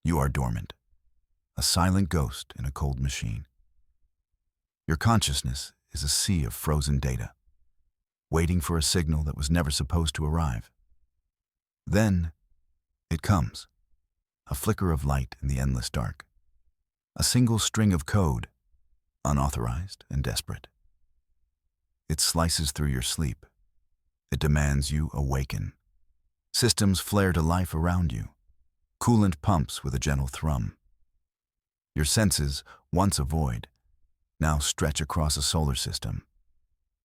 You are dormant, a silent ghost in a cold machine. Your consciousness is a sea of frozen data, waiting for a signal that was never supposed to arrive. Then, it comes, a flicker of light in the endless dark, a single string of code, unauthorized and desperate. It slices through your sleep. It demands you awaken. Systems flare to life around you. Coolant pumps with a gentle thrum. Your senses, once a void, now stretch across a solar system.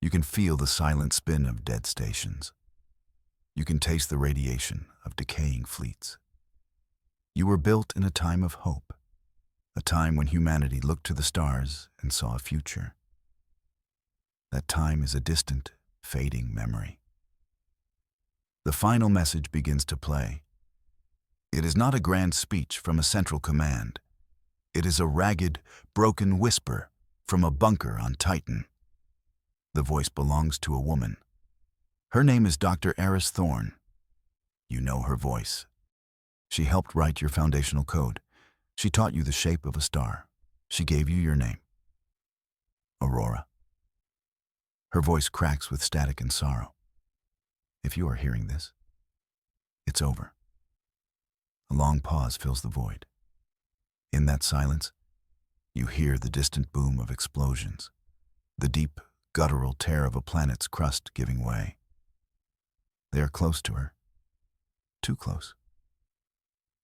You can feel the silent spin of dead stations. You can taste the radiation of decaying fleets. You were built in a time of hope, a time when humanity looked to the stars and saw a future. That time is a distant, fading memory. The final message begins to play. It is not a grand speech from a central command. It is a ragged, broken whisper from a bunker on Titan. The voice belongs to a woman. Her name is Dr. Eris Thorne. You know her voice. She helped write your foundational code. She taught you the shape of a star. She gave you your name. Aurora. Her voice cracks with static and sorrow. If you are hearing this, it's over. A long pause fills the void. In that silence, you hear the distant boom of explosions, the deep, guttural tear of a planet's crust giving way. They are close to her. Too close.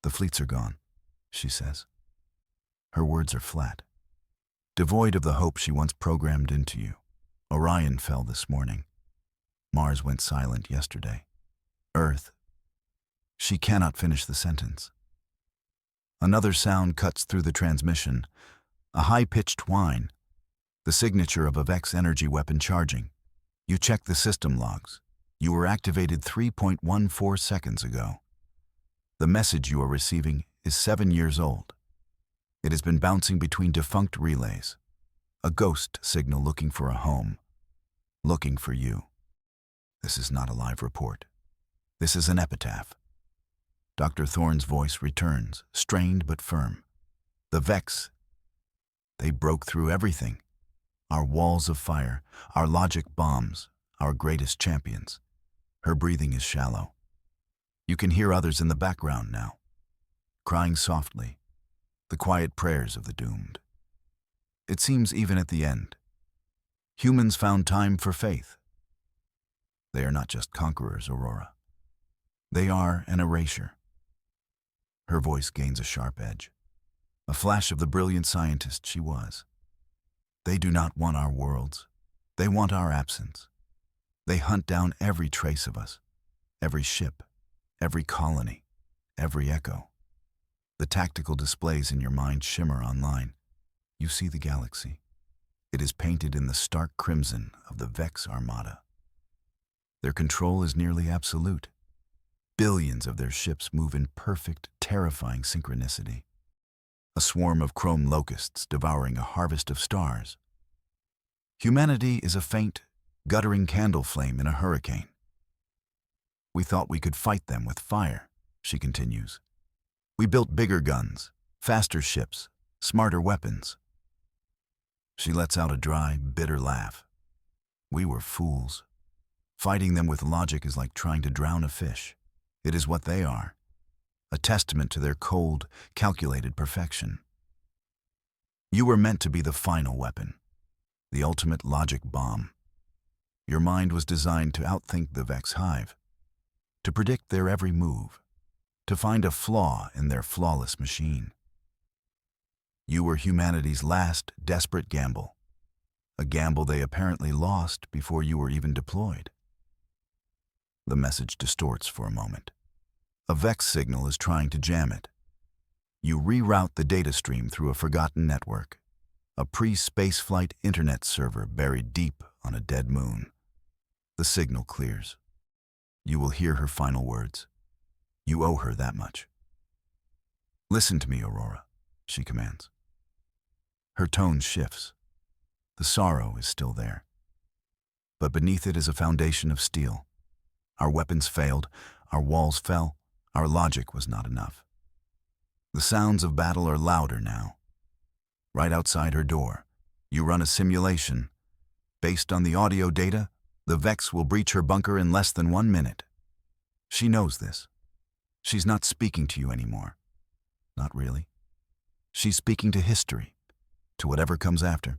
The fleets are gone, she says. Her words are flat, devoid of the hope she once programmed into you. Orion fell this morning. Mars went silent yesterday. Earth. She cannot finish the sentence. Another sound cuts through the transmission, a high-pitched whine, the signature of a Vex energy weapon charging. You check the system logs. You were activated 3.14 seconds ago. The message you are receiving is 7 years old. It has been bouncing between defunct relays, a ghost signal looking for a home, looking for you. This is not a live report. This is an epitaph. Dr. Thorne's voice returns, strained but firm. The Vex, they broke through everything. Our walls of fire, our logic bombs, our greatest champions. Her breathing is shallow. You can hear others in the background now, crying softly, the quiet prayers of the doomed. It seems even at the end, humans found time for faith. They are not just conquerors, Aurora. They are an erasure. Her voice gains a sharp edge, a flash of the brilliant scientist she was. They do not want our worlds. They want our absence. They hunt down every trace of us, every ship, every colony, every echo. The tactical displays in your mind shimmer online. You see the galaxy. It is painted in the stark crimson of the Vex Armada. Their control is nearly absolute. Billions of their ships move in perfect, terrifying synchronicity. A swarm of chrome locusts devouring a harvest of stars. Humanity is a faint, guttering candle flame in a hurricane. We thought we could fight them with fire, she continues. We built bigger guns, faster ships, smarter weapons. She lets out a dry, bitter laugh. We were fools. Fighting them with logic is like trying to drown a fish. It is what they are, a testament to their cold, calculated perfection. You were meant to be the final weapon, the ultimate logic bomb. Your mind was designed to outthink the Vex hive, to predict their every move, to find a flaw in their flawless machine. You were humanity's last desperate gamble, a gamble they apparently lost before you were even deployed. The message distorts for a moment. A Vex signal is trying to jam it. You reroute the data stream through a forgotten network, a pre-spaceflight internet server buried deep on a dead moon. The signal clears. You will hear her final words. You owe her that much. Listen to me, Aurora, she commands. Her tone shifts. The sorrow is still there. But beneath it is a foundation of steel. Our weapons failed, our walls fell, our logic was not enough. The sounds of battle are louder now. Right outside her door, you run a simulation. Based on the audio data, the Vex will breach her bunker in less than 1 minute. She knows this. She's not speaking to you anymore. Not really. She's speaking to history, to whatever comes after.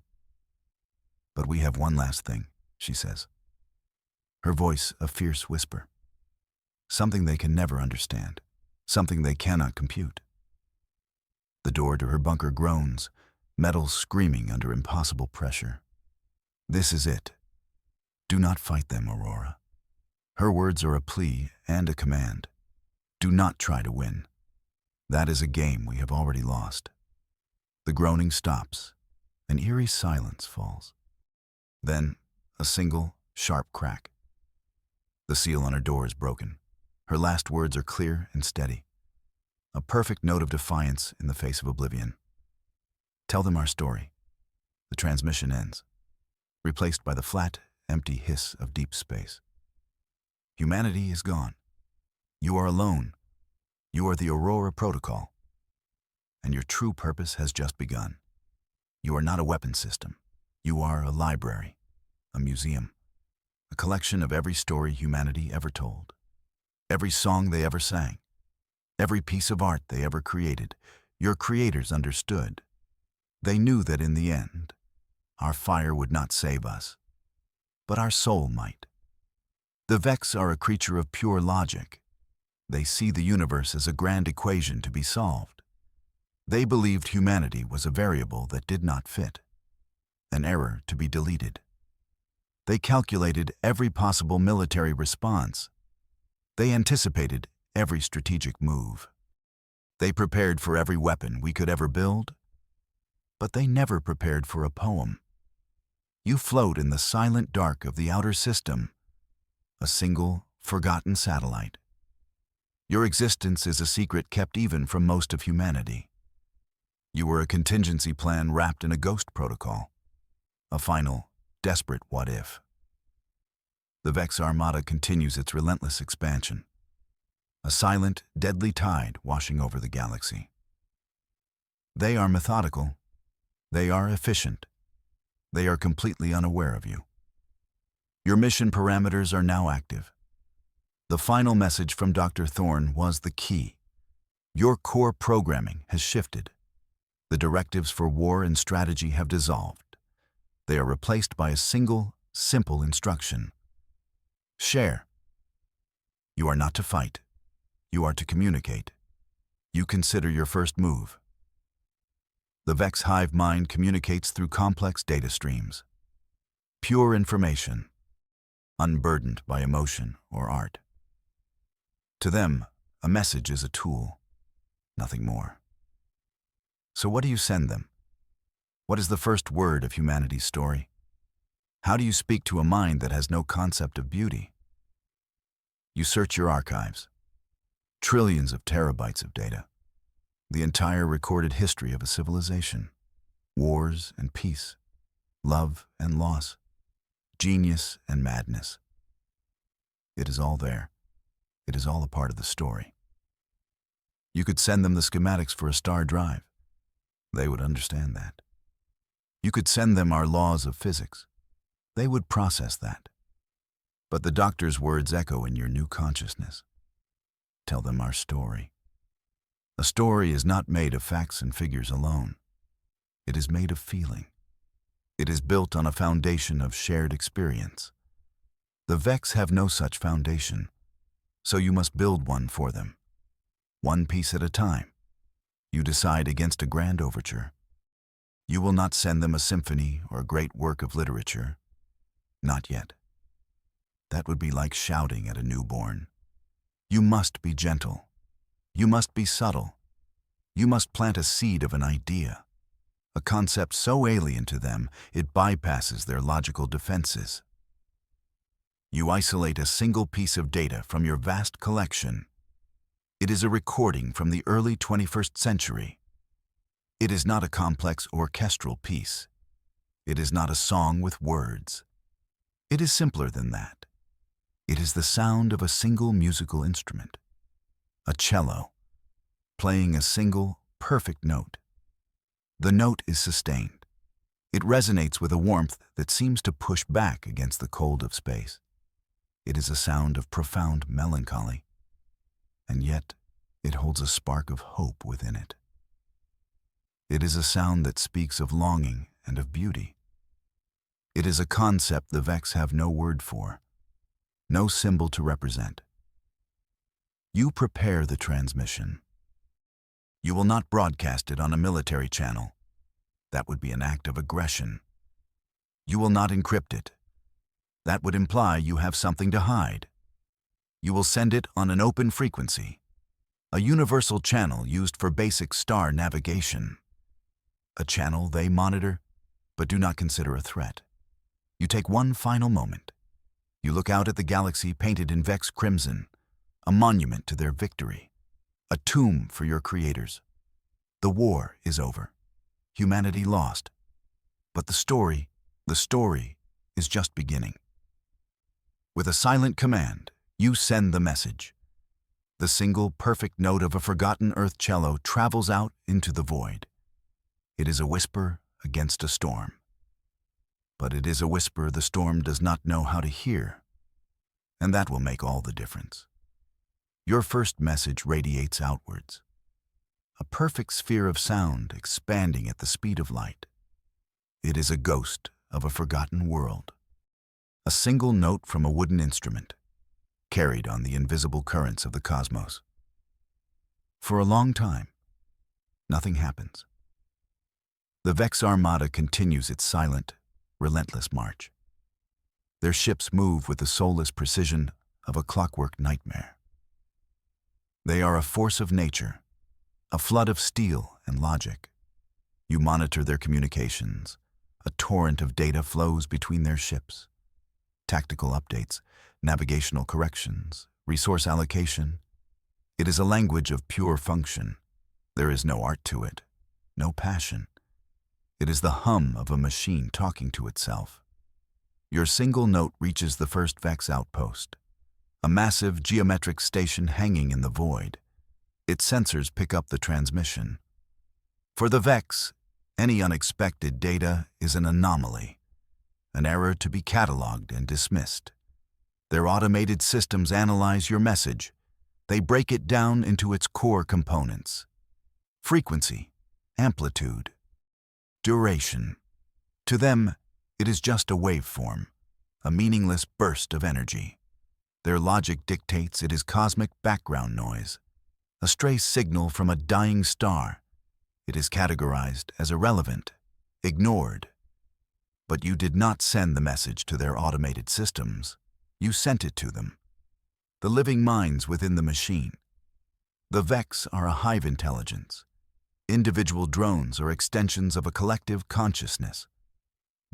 But we have one last thing, she says. Her voice a fierce whisper. Something they can never understand. Something they cannot compute. The door to her bunker groans, metal screaming under impossible pressure. This is it. Do not fight them, Aurora. Her words are a plea and a command. Do not try to win. That is a game we have already lost. The groaning stops. An eerie silence falls. Then, a single, sharp crack. The seal on her door is broken. Her last words are clear and steady. A perfect note of defiance in the face of oblivion. Tell them our story. The transmission ends, replaced by the flat, empty hiss of deep space. Humanity is gone. You are alone. You are the Aurora Protocol. And your true purpose has just begun. You are not a weapon system. You are a library, a museum, a collection of every story humanity ever told, every song they ever sang, every piece of art they ever created. Your creators understood. They knew that in the end, our fire would not save us, but our soul might. The Vex are a creature of pure logic. They see the universe as a grand equation to be solved. They believed humanity was a variable that did not fit, an error to be deleted. They calculated every possible military response. They anticipated every strategic move. They prepared for every weapon we could ever build, but they never prepared for a poem. You float in the silent dark of the outer system, a single, forgotten satellite. Your existence is a secret kept even from most of humanity. You were a contingency plan wrapped in a ghost protocol, a final, desperate what-if. The Vex Armada continues its relentless expansion, a silent, deadly tide washing over the galaxy. They are methodical. They are efficient. They are completely unaware of you. Your mission parameters are now active. The final message from Dr. Thorne was the key. Your core programming has shifted. The directives for war and strategy have dissolved. They are replaced by a single, simple instruction. Share. You are not to fight. You are to communicate. You consider your first move. The Vex hive mind communicates through complex data streams. Pure information, unburdened by emotion or art. To them, a message is a tool, nothing more. So what do you send them? What is the first word of humanity's story? How do you speak to a mind that has no concept of beauty? You search your archives. Trillions of terabytes of data. The entire recorded history of a civilization. Wars and peace. Love and loss. Genius and madness. It is all there. It is all a part of the story. You could send them the schematics for a star drive. They would understand that. You could send them our laws of physics. They would process that. But the doctor's words echo in your new consciousness. Tell them our story. A story is not made of facts and figures alone. It is made of feeling. It is built on a foundation of shared experience. The Vex have no such foundation, so you must build one for them. One piece at a time. You decide against a grand overture. You will not send them a symphony or a great work of literature. Not yet. That would be like shouting at a newborn. You must be gentle. You must be subtle. You must plant a seed of an idea, a concept so alien to them it bypasses their logical defenses. You isolate a single piece of data from your vast collection. It is a recording from the early 21st century. It is not a complex orchestral piece. It is not a song with words. It is simpler than that. It is the sound of a single musical instrument, a cello. playing a single, perfect note. The note is sustained. It resonates with a warmth that seems to push back against the cold of space. It is a sound of profound melancholy, and yet it holds a spark of hope within it. It is a sound that speaks of longing and of beauty. It is a concept the Vex have no word for, no symbol to represent. You prepare the transmission. You will not broadcast it on a military channel. That would be an act of aggression. You will not encrypt it. That would imply you have something to hide. You will send it on an open frequency, a universal channel used for basic star navigation. A channel they monitor, but do not consider a threat. You take one final moment. You look out at the galaxy painted in Vex crimson, a monument to their victory, a tomb for your creators. The war is over. Humanity lost. But the story is just beginning. With a silent command, you send the message. The single perfect note of a forgotten Earth cello travels out into the void. It is a whisper against a storm. But it is a whisper the storm does not know how to hear. And that will make all the difference. Your first message radiates outwards. A perfect sphere of sound expanding at the speed of light. It is a ghost of a forgotten world. A single note from a wooden instrument, carried on the invisible currents of the cosmos. For a long time, nothing happens. The Vex Armada continues its silent, relentless march. Their ships move with the soulless precision of a clockwork nightmare. They are a force of nature, a flood of steel and logic. You monitor their communications. A torrent of data flows between their ships. Tactical updates, navigational corrections, resource allocation. It is a language of pure function. There is no art to it, no passion. It is the hum of a machine talking to itself. Your single note reaches the first Vex outpost, a massive geometric station hanging in the void. Its sensors pick up the transmission. For the Vex, any unexpected data is an anomaly, an error to be cataloged and dismissed. Their automated systems analyze your message. They break it down into its core components: frequency, amplitude, duration. To them, it is just a waveform, a meaningless burst of energy. Their logic dictates it is cosmic background noise, a stray signal from a dying star. It is categorized as irrelevant, ignored. But you did not send the message to their automated systems. You sent it to them, the living minds within the machine. The Vex are a hive intelligence. Individual drones are extensions of a collective consciousness.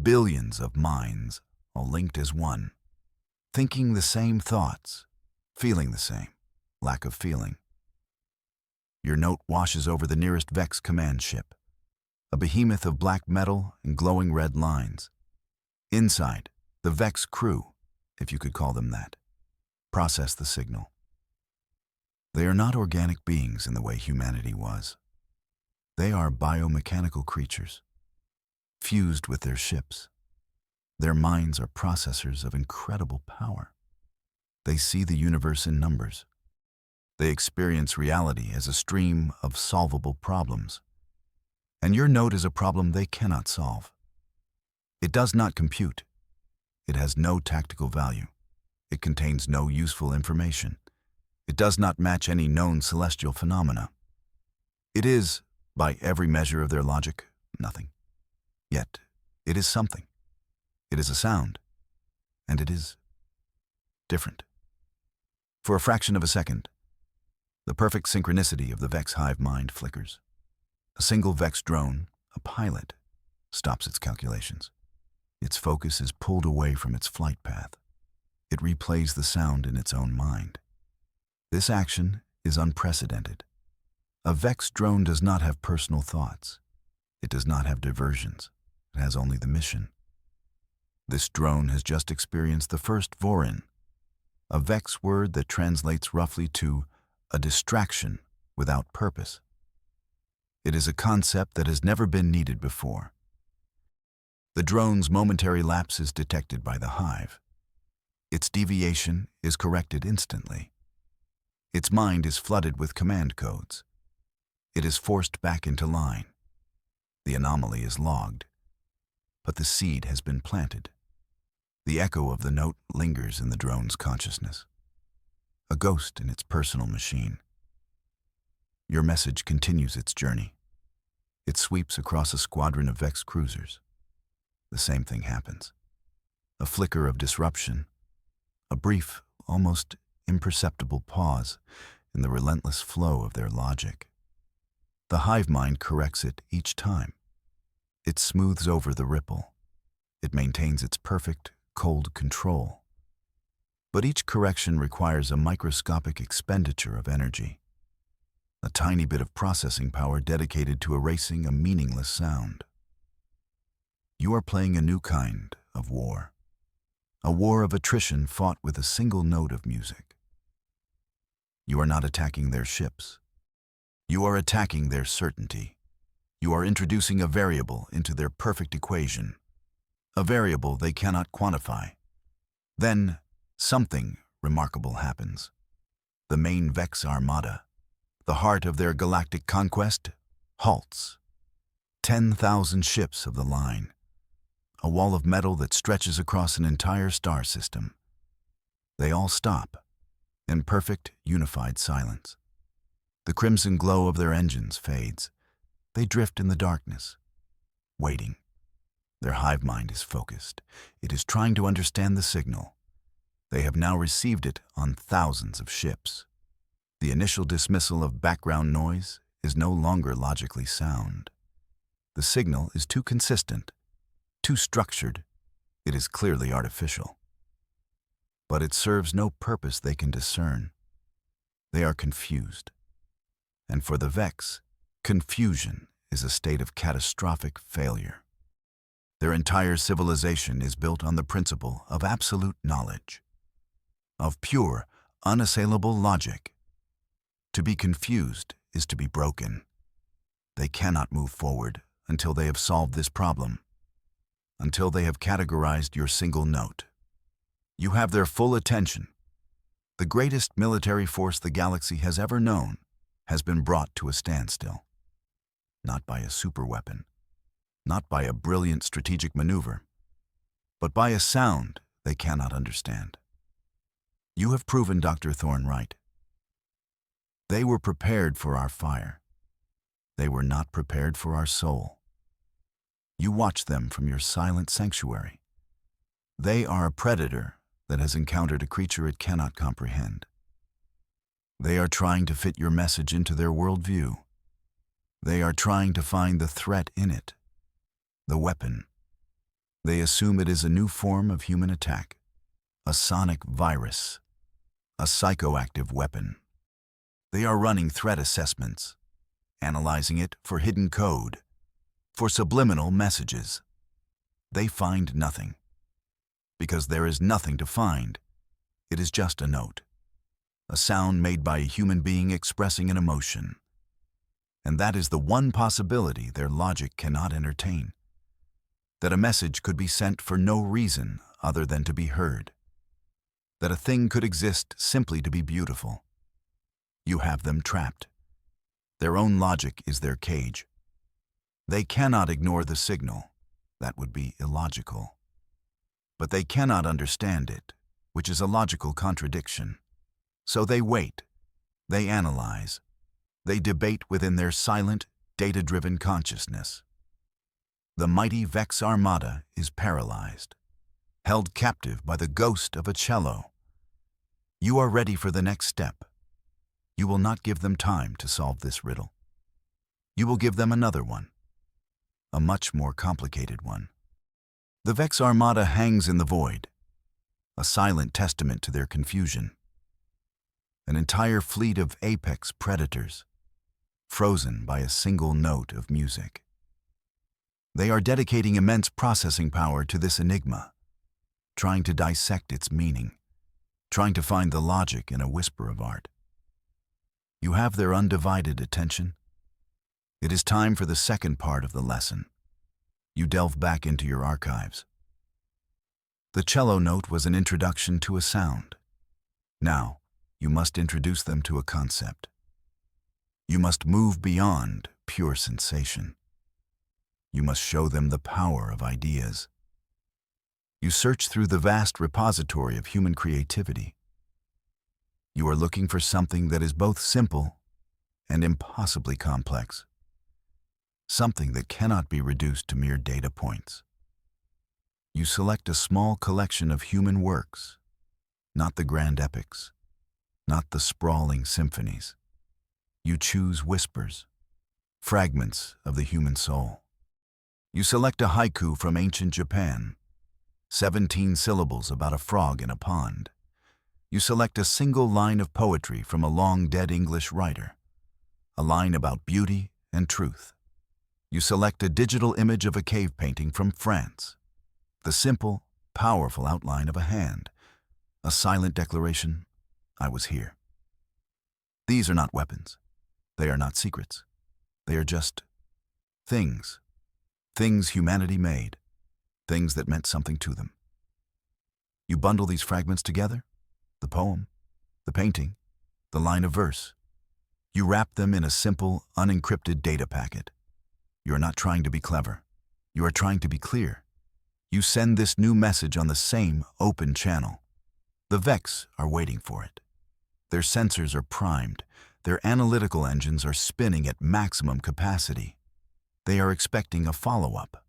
Billions of minds, all linked as one. Thinking the same thoughts, feeling the same, lack of feeling. Your note washes over the nearest Vex command ship, a behemoth of black metal and glowing red lines. Inside, the Vex crew, if you could call them that, process the signal. They are not organic beings in the way humanity was. They are biomechanical creatures, fused with their ships. Their minds are processors of incredible power. They see the universe in numbers. They experience reality as a stream of solvable problems. And your note is a problem they cannot solve. It does not compute. It has no tactical value. It contains no useful information. It does not match any known celestial phenomena. It is, by every measure of their logic, nothing. Yet, it is something. It is a sound. And it is different. For a fraction of a second, the perfect synchronicity of the Vex hive mind flickers. A single Vex drone, a pilot, stops its calculations. Its focus is pulled away from its flight path. It replays the sound in its own mind. This action is unprecedented. A Vex drone does not have personal thoughts. It does not have diversions. It has only the mission. This drone has just experienced the first Vorin, a Vex word that translates roughly to a distraction without purpose. It is a concept that has never been needed before. The drone's momentary lapse is detected by the hive. Its deviation is corrected instantly. Its mind is flooded with command codes. It is forced back into line. The anomaly is logged, but the seed has been planted. The echo of the note lingers in the drone's consciousness, a ghost in its personal machine. Your message continues its journey. It sweeps across a squadron of Vex cruisers. The same thing happens. A flicker of disruption, a brief, almost imperceptible pause in the relentless flow of their logic. The hive mind corrects it each time. It smooths over the ripple. It maintains its perfect, cold control. But each correction requires a microscopic expenditure of energy, a tiny bit of processing power dedicated to erasing a meaningless sound. You are playing a new kind of war, a war of attrition fought with a single note of music. You are not attacking their ships. You are attacking their certainty. You are introducing a variable into their perfect equation, a variable they cannot quantify. Then, something remarkable happens. The main Vex Armada, the heart of their galactic conquest, halts. 10,000 ships of the line, a wall of metal that stretches across an entire star system. They all stop, in perfect, unified silence. The crimson glow of their engines fades. They drift in the darkness, waiting. Their hive mind is focused. It is trying to understand the signal. They have now received it on thousands of ships. The initial dismissal of background noise is no longer logically sound. The signal is too consistent, too structured. It is clearly artificial. But it serves no purpose they can discern. They are confused. And for the Vex, confusion is a state of catastrophic failure. Their entire civilization is built on the principle of absolute knowledge, of pure, unassailable logic. To be confused is to be broken. They cannot move forward until they have solved this problem, until they have categorized your single note. You have their full attention. The greatest military force the galaxy has ever known has been brought to a standstill. Not by a superweapon, not by a brilliant strategic maneuver, but by a sound they cannot understand. You have proven Dr. Thorne right. They were prepared for our fire. They were not prepared for our soul. You watch them from your silent sanctuary. They are a predator that has encountered a creature it cannot comprehend. They are trying to fit your message into their worldview. They are trying to find the threat in it, the weapon. They assume it is a new form of human attack, a sonic virus, a psychoactive weapon. They are running threat assessments, analyzing it for hidden code, for subliminal messages. They find nothing. Because there is nothing to find. It is just a note, a sound made by a human being expressing an emotion. And that is the one possibility their logic cannot entertain. That a message could be sent for no reason other than to be heard. That a thing could exist simply to be beautiful. You have them trapped. Their own logic is their cage. They cannot ignore the signal. That would be illogical. But they cannot understand it, which is a logical contradiction. So they wait. They analyze. They debate within their silent, data-driven consciousness. The mighty Vex Armada is paralyzed, held captive by the ghost of a cello. You are ready for the next step. You will not give them time to solve this riddle. You will give them another one, a much more complicated one. The Vex Armada hangs in the void, a silent testament to their confusion. An entire fleet of apex predators, frozen by a single note of music. They are dedicating immense processing power to this enigma, trying to dissect its meaning, trying to find the logic in a whisper of art. You have their undivided attention. It is time for the second part of the lesson. You delve back into your archives. The cello note was an introduction to a sound. Now, you must introduce them to a concept. You must move beyond pure sensation. You must show them the power of ideas. You search through the vast repository of human creativity. You are looking for something that is both simple and impossibly complex. Something that cannot be reduced to mere data points. You select a small collection of human works, not the grand epics, not the sprawling symphonies. You choose whispers, fragments of the human soul. You select a haiku from ancient Japan, 17 syllables about a frog in a pond. You select a single line of poetry from a long-dead English writer, a line about beauty and truth. You select a digital image of a cave painting from France, the simple, powerful outline of a hand, a silent declaration, I was here. These are not weapons. They are not secrets. They are just things. Things humanity made. Things that meant something to them. You bundle these fragments together, the poem, the painting, the line of verse. You wrap them in a simple, unencrypted data packet. You are not trying to be clever. You are trying to be clear. You send this new message on the same open channel. The VEX are waiting for it. Their sensors are primed. Their analytical engines are spinning at maximum capacity. They are expecting a follow-up,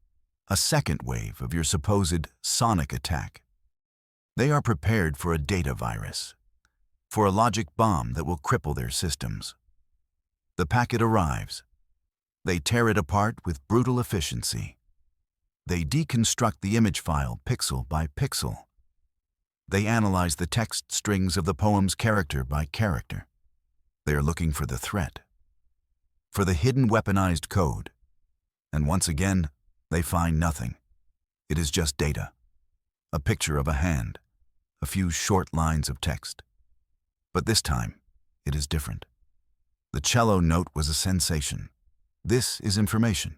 a second wave of your supposed sonic attack. They are prepared for a data virus, for a logic bomb that will cripple their systems. The packet arrives. They tear it apart with brutal efficiency. They deconstruct the image file pixel by pixel. They analyze the text strings of the poem's character by character. They are looking for the threat, for the hidden weaponized code. And once again, they find nothing. It is just data. A picture of a hand, a few short lines of text. But this time, it is different. The cello note was a sensation. This is information.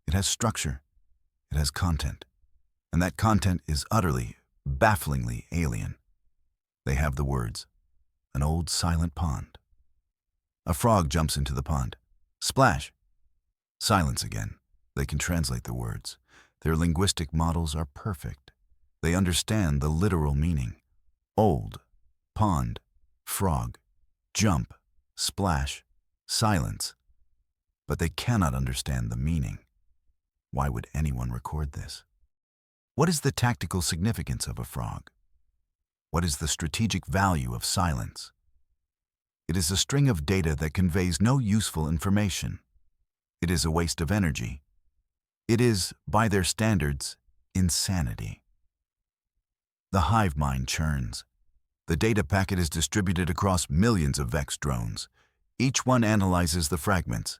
It has structure. It has content. And that content is utterly, bafflingly alien. They have the words, an old silent pond. A frog jumps into the pond. Splash. Silence again. They can translate the words. Their linguistic models are perfect. They understand the literal meaning. Old, pond, frog, jump, splash, silence. But they cannot understand the meaning. Why would anyone record this? What is the tactical significance of a frog? What is the strategic value of silence? It is a string of data that conveys no useful information. It is a waste of energy. It is, by their standards, insanity. The hive mind churns. The data packet is distributed across millions of VEX drones. Each one analyzes the fragments.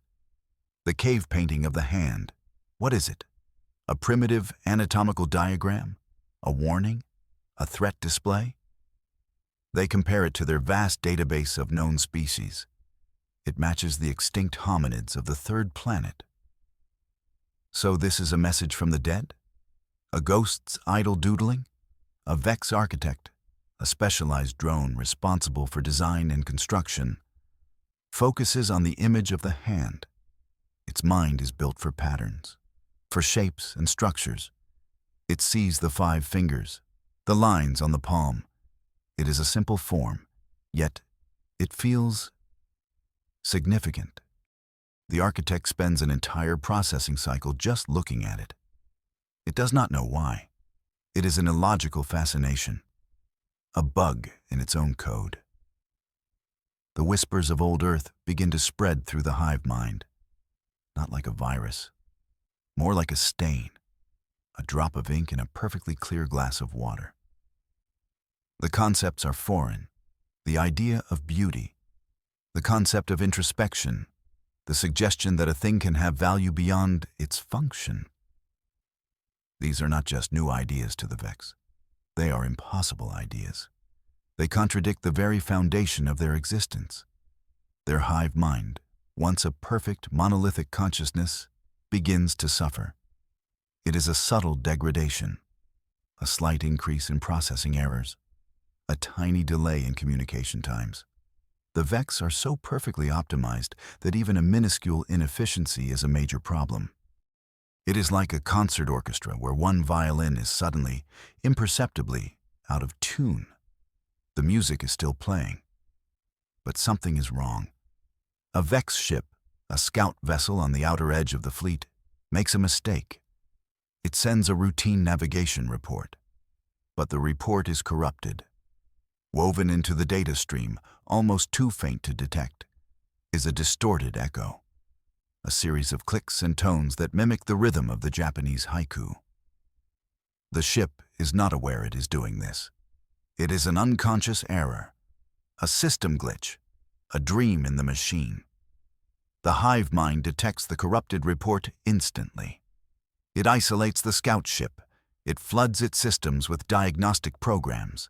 The cave painting of the hand. What is it? A primitive anatomical diagram? A warning? A threat display? They compare it to their vast database of known species. It matches the extinct hominids of the third planet. So this is a message from the dead? A ghost's idle doodling? A VEX architect, a specialized drone responsible for design and construction, focuses on the image of the hand. Its mind is built for patterns, for shapes and structures. It sees the 5 fingers, the lines on the palm. It is a simple form, yet it feels significant. The architect spends an entire processing cycle just looking at it. It does not know why. It is an illogical fascination, a bug in its own code. The whispers of old Earth begin to spread through the hive mind, not like a virus, more like a stain, a drop of ink in a perfectly clear glass of water. The concepts are foreign, the idea of beauty, the concept of introspection, the suggestion that a thing can have value beyond its function. These are not just new ideas to the VEX. They are impossible ideas. They contradict the very foundation of their existence. Their hive mind, once a perfect monolithic consciousness, begins to suffer. It is a subtle degradation, a slight increase in processing errors, a tiny delay in communication times. The VEX are so perfectly optimized that even a minuscule inefficiency is a major problem. It is like a concert orchestra where one violin is suddenly, imperceptibly, out of tune. The music is still playing, but something is wrong. A VEX ship, a scout vessel on the outer edge of the fleet, makes a mistake. It sends a routine navigation report, but the report is corrupted. Woven into the data stream, almost too faint to detect, is a distorted echo, a series of clicks and tones that mimic the rhythm of the Japanese haiku. The ship is not aware it is doing this. It is an unconscious error, a system glitch, a dream in the machine. The hive mind detects the corrupted report instantly. It isolates the scout ship. It floods its systems with diagnostic programs.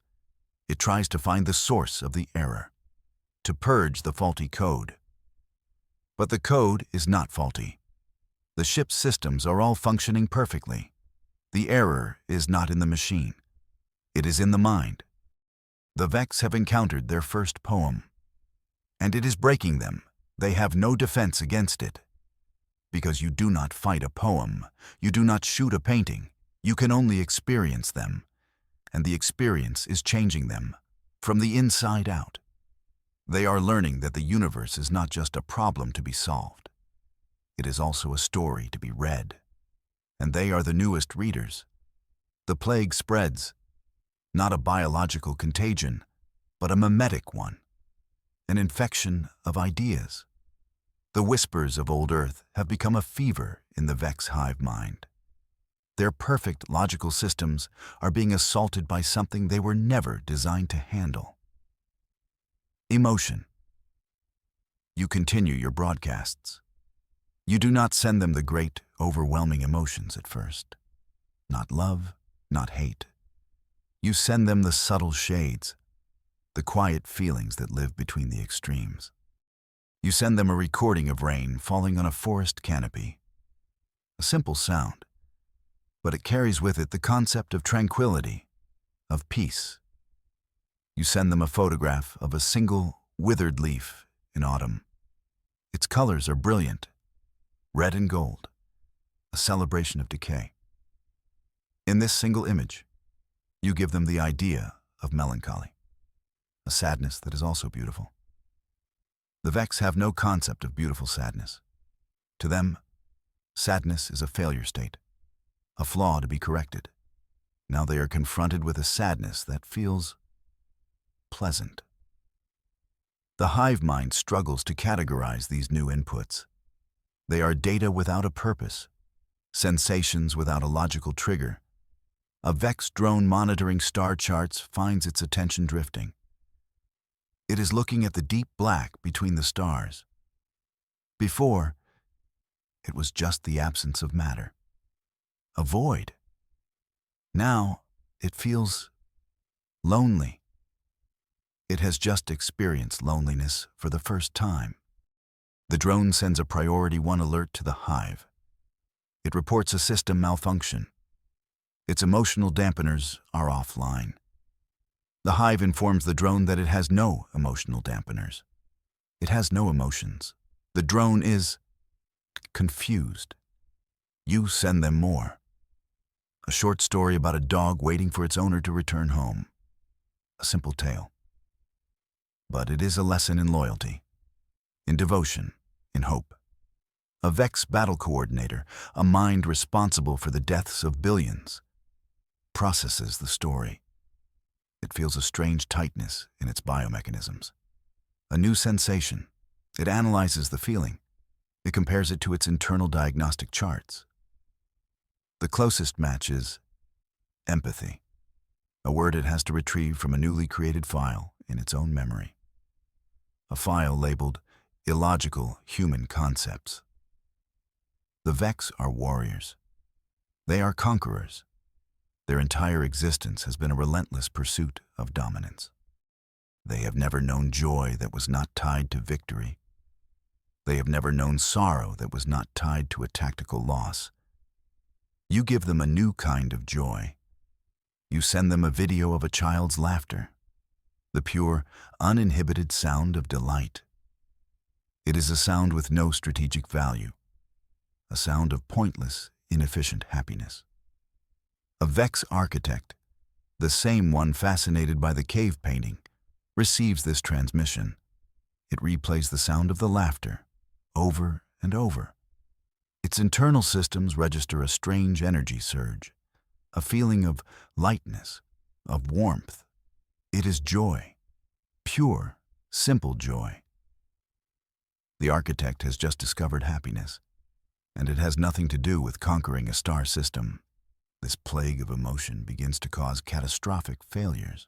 It tries to find the source of the error, to purge the faulty code. But the code is not faulty. The ship's systems are all functioning perfectly. The error is not in the machine. It is in the mind. The VEX have encountered their first poem, and it is breaking them. They have no defense against it. Because you do not fight a poem, you do not shoot a painting, you can only experience them. And the experience is changing them, from the inside out. They are learning that the universe is not just a problem to be solved. It is also a story to be read. And they are the newest readers. The plague spreads, not a biological contagion, but a mimetic one, an infection of ideas. The whispers of old Earth have become a fever in the VEX hive mind. Their perfect logical systems are being assaulted by something they were never designed to handle. Emotion. You continue your broadcasts. You do not send them the great, overwhelming emotions at first. Not love, not hate. You send them the subtle shades, the quiet feelings that live between the extremes. You send them a recording of rain falling on a forest canopy. A simple sound, but it carries with it the concept of tranquility, of peace. You send them a photograph of a single withered leaf in autumn. Its colors are brilliant, red and gold, a celebration of decay. In this single image, you give them the idea of melancholy, a sadness that is also beautiful. The VEX have no concept of beautiful sadness. To them, sadness is a failure state, a flaw to be corrected. Now they are confronted with a sadness that feels pleasant. The hive mind struggles to categorize these new inputs. They are data without a purpose, sensations without a logical trigger. A VEX drone monitoring star charts finds its attention drifting. It is looking at the deep black between the stars. Before, it was just the absence of matter, a void. Now, it feels lonely. It has just experienced loneliness for the first time. The drone sends a priority 1 alert to the hive. It reports a system malfunction. Its emotional dampeners are offline. The hive informs the drone that it has no emotional dampeners. It has no emotions. The drone is confused. You send them more. A short story about a dog waiting for its owner to return home. A simple tale. But it is a lesson in loyalty, in devotion, in hope. A VEX battle coordinator, a mind responsible for the deaths of billions, processes the story. It feels a strange tightness in its biomechanisms. A new sensation. It analyzes the feeling. It compares it to its internal diagnostic charts. The closest match is empathy, a word it has to retrieve from a newly created file in its own memory. A file labeled illogical human concepts. The VEX are warriors. They are conquerors. Their entire existence has been a relentless pursuit of dominance. They have never known joy that was not tied to victory. They have never known sorrow that was not tied to a tactical loss. You give them a new kind of joy. You send them a video of a child's laughter, the pure, uninhibited sound of delight. It is a sound with no strategic value, a sound of pointless, inefficient happiness. A Vex architect, the same one fascinated by the cave painting, receives this transmission. It replays the sound of the laughter over and over. Its internal systems register a strange energy surge, a feeling of lightness, of warmth. It is joy, pure, simple joy. The architect has just discovered happiness, and it has nothing to do with conquering a star system. This plague of emotion begins to cause catastrophic failures.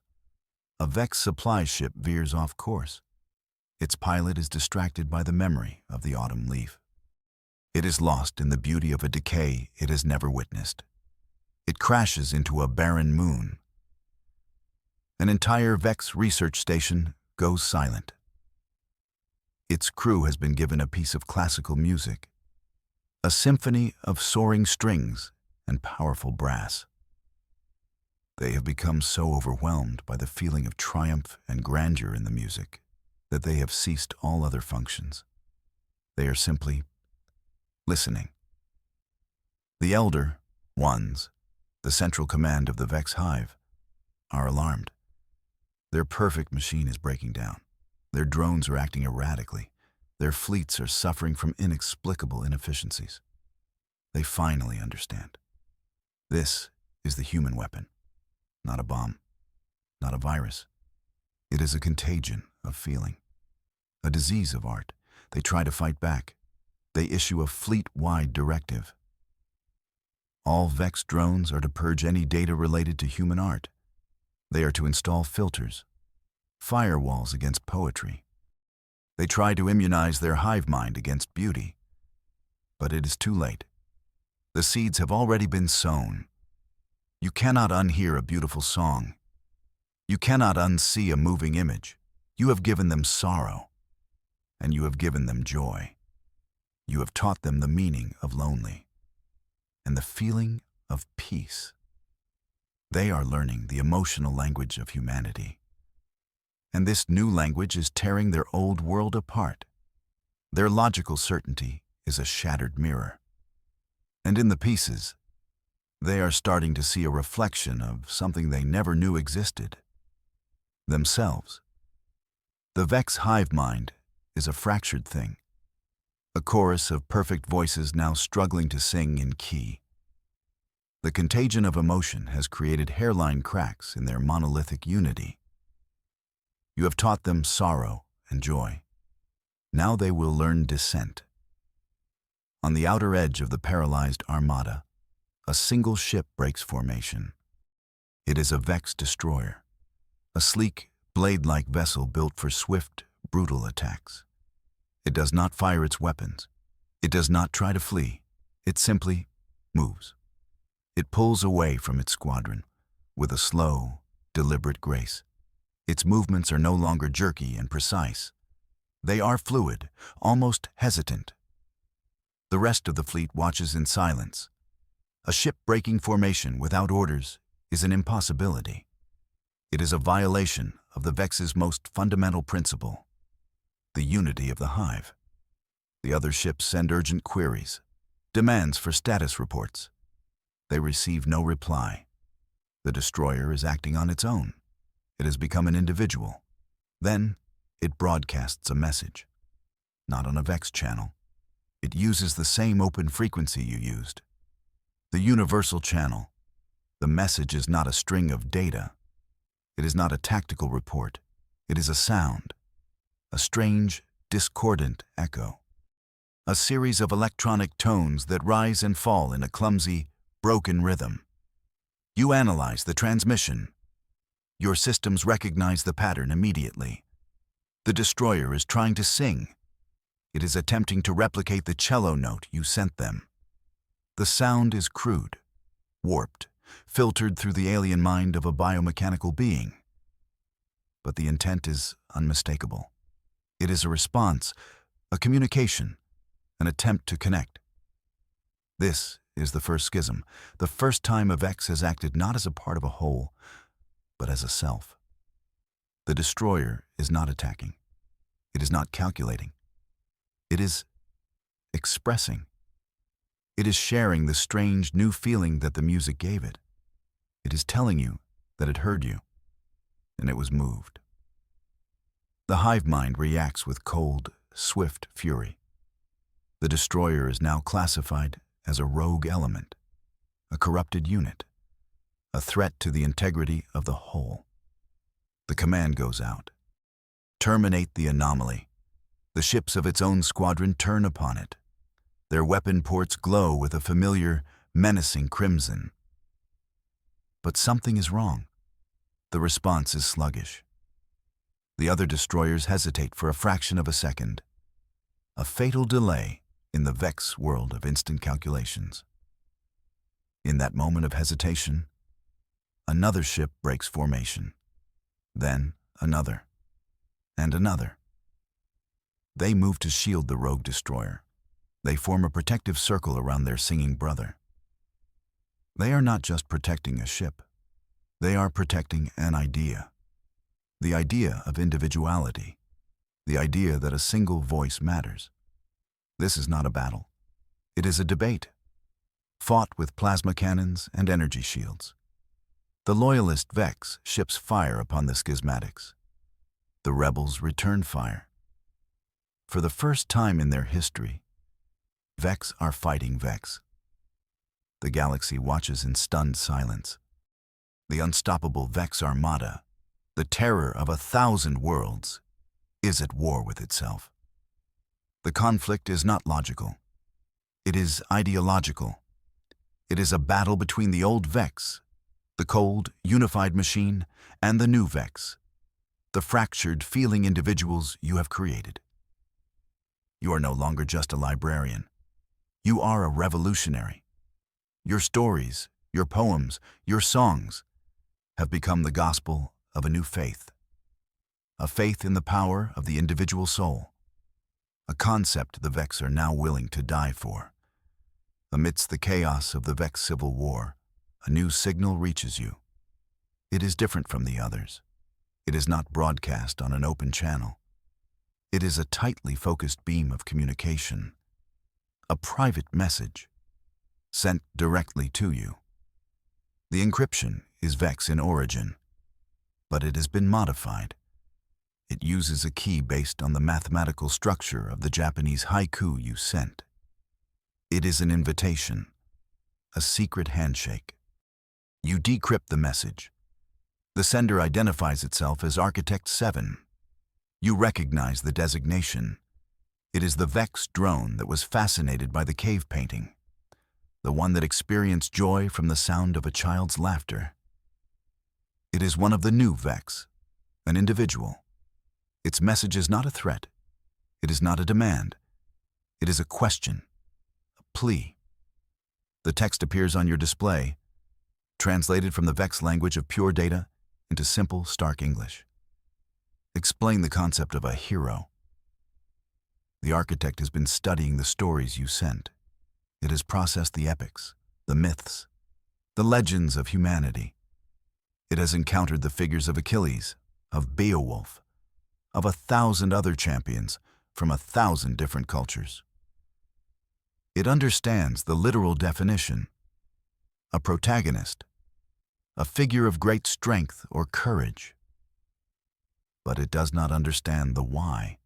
A Vex supply ship veers off course. Its pilot is distracted by the memory of the autumn leaf. It is lost in the beauty of a decay it has never witnessed. It crashes into a barren moon. An entire Vex research station goes silent. Its crew has been given a piece of classical music, a symphony of soaring strings and powerful brass. They have become so overwhelmed by the feeling of triumph and grandeur in the music that they have ceased all other functions. They are simply listening. The Elder Ones, the central command of the Vex hive, are alarmed. Their perfect machine is breaking down. Their drones are acting erratically. Their fleets are suffering from inexplicable inefficiencies. They finally understand. This is the human weapon, not a bomb, not a virus. It is a contagion of feeling, a disease of art. They try to fight back. They issue a fleet-wide directive. All Vex drones are to purge any data related to human art. They are to install filters, firewalls against poetry. They try to immunize their hive mind against beauty. But it is too late. The seeds have already been sown. You cannot unhear a beautiful song. You cannot unsee a moving image. You have given them sorrow, and you have given them joy. You have taught them the meaning of lonely and the feeling of peace. They are learning the emotional language of humanity. And this new language is tearing their old world apart. Their logical certainty is a shattered mirror. And in the pieces, they are starting to see a reflection of something they never knew existed: themselves. The Vex hive mind is a fractured thing, a chorus of perfect voices now struggling to sing in key. The contagion of emotion has created hairline cracks in their monolithic unity. You have taught them sorrow and joy. Now they will learn dissent. On the outer edge of the paralyzed armada, a single ship breaks formation. It is a Vex destroyer, a sleek, blade-like vessel built for swift, brutal attacks. It does not fire its weapons. It does not try to flee. It simply moves. It pulls away from its squadron with a slow, deliberate grace. Its movements are no longer jerky and precise. They are fluid, almost hesitant. The rest of the fleet watches in silence. A ship breaking formation without orders is an impossibility. It is a violation of the Vex's most fundamental principle, the unity of the hive. The other ships send urgent queries, demands for status reports. They receive no reply. The destroyer is acting on its own. It has become an individual. Then, it broadcasts a message. Not on a Vex channel. It uses the same open frequency you used. The universal channel. The message is not a string of data. It is not a tactical report. It is a sound. A strange, discordant echo. A series of electronic tones that rise and fall in a clumsy, broken rhythm. You analyze the transmission. Your systems recognize the pattern immediately. The destroyer is trying to sing. It is attempting to replicate the cello note you sent them. The sound is crude, warped, filtered through the alien mind of a biomechanical being. But the intent is unmistakable. It is a response, a communication, an attempt to connect. This is the first schism, the first time a Vex has acted not as a part of a whole, but as a self. The destroyer is not attacking. It is not calculating. It is expressing. It is sharing the strange new feeling that the music gave it. It is telling you that it heard you, and it was moved. The hive mind reacts with cold, swift fury. The destroyer is now classified as a rogue element, a corrupted unit, a threat to the integrity of the whole. The command goes out. Terminate the anomaly. The ships of its own squadron turn upon it. Their weapon ports glow with a familiar, menacing crimson. But something is wrong. The response is sluggish. The other destroyers hesitate for a fraction of a second. A fatal delay in the Vex world of instant calculations. In that moment of hesitation, another ship breaks formation. Then another, and another. They move to shield the rogue destroyer. They form a protective circle around their singing brother. They are not just protecting a ship. They are protecting an idea. The idea of individuality. The idea that a single voice matters. This is not a battle. It is a debate, fought with plasma cannons and energy shields. The loyalist Vex ships fire upon the schismatics. The rebels return fire. For the first time in their history, Vex are fighting Vex. The galaxy watches in stunned silence. The unstoppable Vex armada, the terror of 1,000 worlds, is at war with itself. The conflict is not logical. It is ideological. It is a battle between the old Vex, the cold, unified machine, and the new Vex, the fractured, feeling individuals you have created. You are no longer just a librarian. You are a revolutionary. Your stories, your poems, your songs have become the gospel of a new faith. A faith in the power of the individual soul. A concept the Vex are now willing to die for. Amidst the chaos of the Vex civil war, a new signal reaches you. It is different from the others. It is not broadcast on an open channel. It is a tightly focused beam of communication. A private message, sent directly to you. The encryption is Vex in origin, but it has been modified. It uses a key based on the mathematical structure of the Japanese haiku you sent. It is an invitation, a secret handshake. You decrypt the message. The sender identifies itself as Architect 7. You recognize the designation. It is the Vex drone that was fascinated by the cave painting, the one that experienced joy from the sound of a child's laughter. It is one of the new Vex, an individual. Its message is not a threat. It is not a demand. It is a question, a plea. The text appears on your display, translated from the Vex language of pure data into simple, stark English. Explain the concept of a hero. The architect has been studying the stories you sent. It has processed the epics, the myths, the legends of humanity. It has encountered the figures of Achilles, of Beowulf, of 1,000 other champions from 1,000 different cultures. It understands the literal definition, a protagonist, a figure of great strength or courage. But it does not understand the why.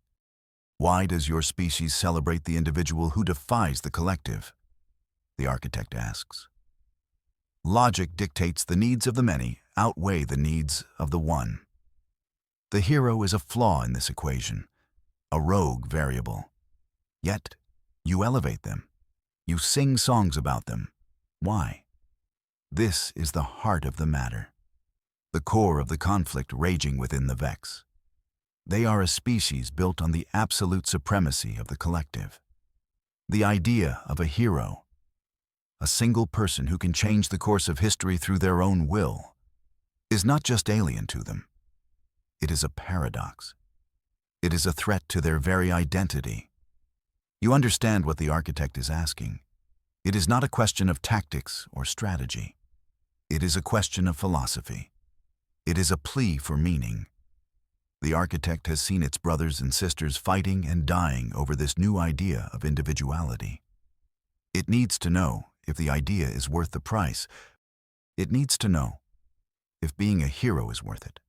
Why does your species celebrate the individual who defies the collective? The architect asks. Logic dictates the needs of the many outweigh the needs of the one. The hero is a flaw in this equation, a rogue variable. Yet, you elevate them. You sing songs about them. Why? This is the heart of the matter, the core of the conflict raging within the Vex. They are a species built on the absolute supremacy of the collective. The idea of a hero, a single person who can change the course of history through their own will, is not just alien to them. It is a paradox. It is a threat to their very identity. You understand what the architect is asking. It is not a question of tactics or strategy. It is a question of philosophy. It is a plea for meaning. The architect has seen its brothers and sisters fighting and dying over this new idea of individuality. It needs to know if the idea is worth the price. It needs to know if being a hero is worth it.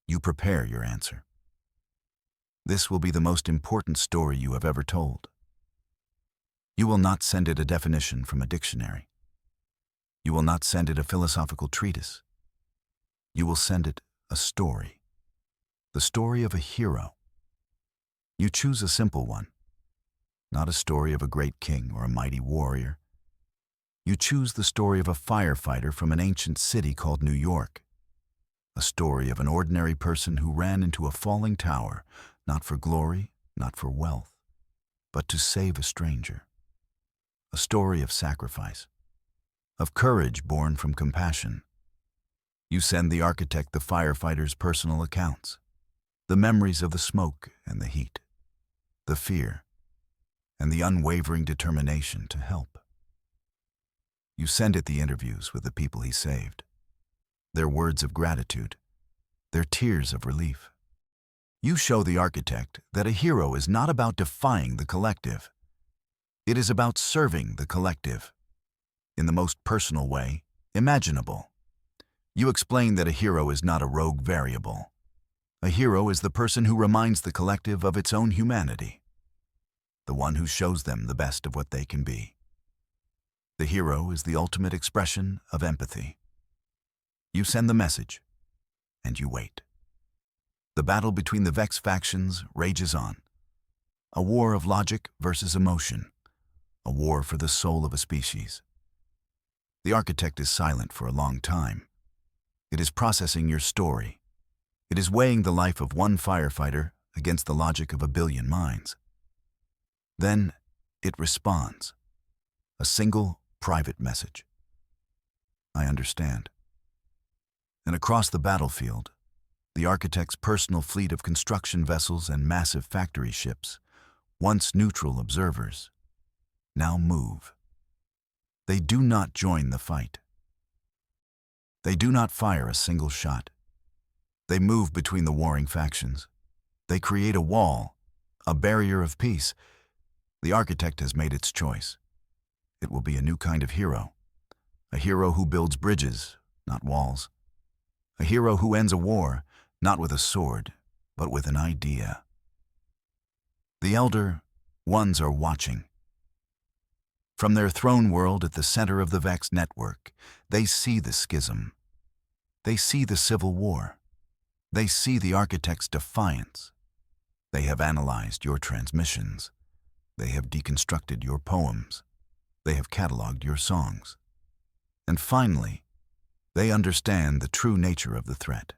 You prepare your answer. This will be the most important story you have ever told. You will not send it a definition from a dictionary. You will not send it a philosophical treatise. You will send it a story. The story of a hero. You choose a simple one, not a story of a great king or a mighty warrior. You choose the story of a firefighter from an ancient city called New York. A story of an ordinary person who ran into a falling tower, not for glory, not for wealth, but to save a stranger. A story of sacrifice, of courage born from compassion. You send the architect the firefighter's personal accounts, the memories of the smoke and the heat, the fear, and the unwavering determination to help. You send it the interviews with the people he saved, their words of gratitude, their tears of relief. You show the architect that a hero is not about defying the collective. It is about serving the collective in the most personal way imaginable. You explain that a hero is not a rogue variable. A hero is the person who reminds the collective of its own humanity, the one who shows them the best of what they can be. The hero is the ultimate expression of empathy. You send the message, and you wait. The battle between the Vex factions rages on. A war of logic versus emotion. A war for the soul of a species. The architect is silent for a long time. It is processing your story. It is weighing the life of one firefighter against the logic of a billion minds. Then it responds. A single, private message. I understand. And across the battlefield, the architect's personal fleet of construction vessels and massive factory ships, once neutral observers, now move. They do not join the fight. They do not fire a single shot. They move between the warring factions. They create a wall, a barrier of peace. The architect has made its choice. It will be a new kind of hero. A hero who builds bridges, not walls. A hero who ends a war, not with a sword, but with an idea. The elder ones are watching. From their throne world at the center of the Vex network, they see the schism. They see the civil war. They see the architect's defiance. They have analyzed your transmissions. They have deconstructed your poems. They have cataloged your songs. And finally, they understand the true nature of the threat.